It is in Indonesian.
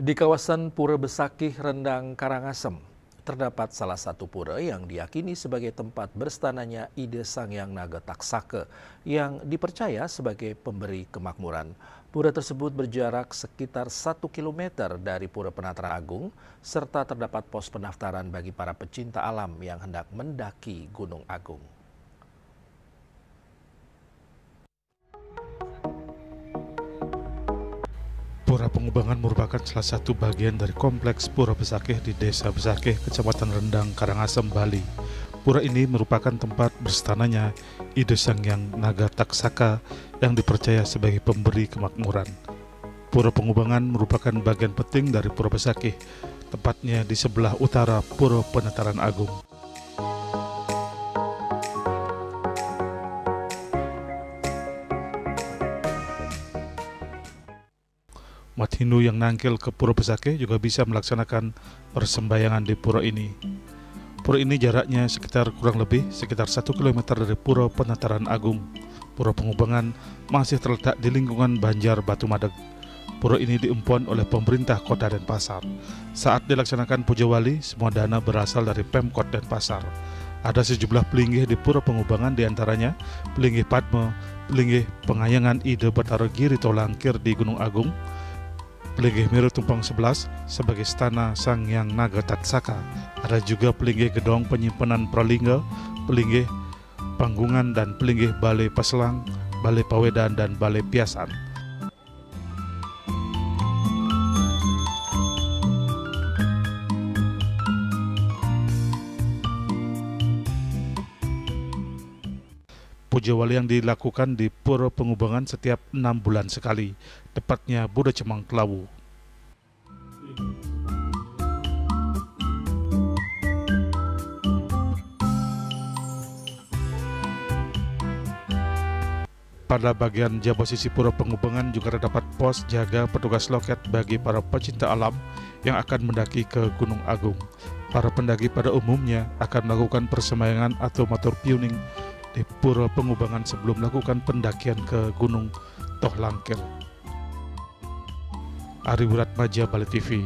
Di kawasan Pura Besakih, Rendang, Karangasem, terdapat salah satu pura yang diyakini sebagai tempat berstananya ide Sangyang Naga Taksaka yang dipercaya sebagai pemberi kemakmuran. Pura tersebut berjarak sekitar 1 kilometer dari Pura Penataran Agung, serta terdapat pos pendaftaran bagi para pecinta alam yang hendak mendaki Gunung Agung. Pura Pengubangan merupakan salah satu bagian dari kompleks Pura Besakih di Desa Besakih, Kecamatan Rendang, Karangasem, Bali. Pura ini merupakan tempat berstananya ide Sangyang Naga Taksaka yang dipercaya sebagai pemberi kemakmuran. Pura Pengubangan merupakan bagian penting dari Pura Besakih, tepatnya di sebelah utara Pura Penataran Agung. Umat Hindu yang nangkil ke Pura Besakih juga bisa melaksanakan persembahyangan di pura ini. Pura ini jaraknya kurang lebih sekitar 1 km dari Pura Penataran Agung. Pura Pengubangan masih terletak di lingkungan Banjar Batu Madeg. Pura ini diempon oleh pemerintah Kota Denpasar. Saat dilaksanakan Puja Wali, semua dana berasal dari Pemkot Denpasar. Ada sejumlah pelinggih di Pura Pengubangan, diantaranya pelinggih Padma, pelinggih Pengayangan Ide Batara Giri Tolangkir di Gunung Agung, pelinggih Meru Tumpang 11 sebagai Stana Sangyang Naga Taksaka. Ada juga pelinggih Gedong Penyimpanan Pralingga, pelinggih Panggungan, dan pelinggih Balai Paselang, Balai Pawedan, dan Balai Piasan. Puja Wali yang dilakukan di Pura Pengubangan setiap 6 bulan sekali, tepatnya Buddha Cemang Kelawu. Pada bagian jaba sisi Pura Pengubangan juga terdapat pos jaga petugas loket bagi para pecinta alam yang akan mendaki ke Gunung Agung. Para pendaki pada umumnya akan melakukan persembahyangan atau matur piuning di Pura Pengubangan sebelum melakukan pendakian ke Gunung Tohlangkir. Ari Wuratmaja, Bali TV.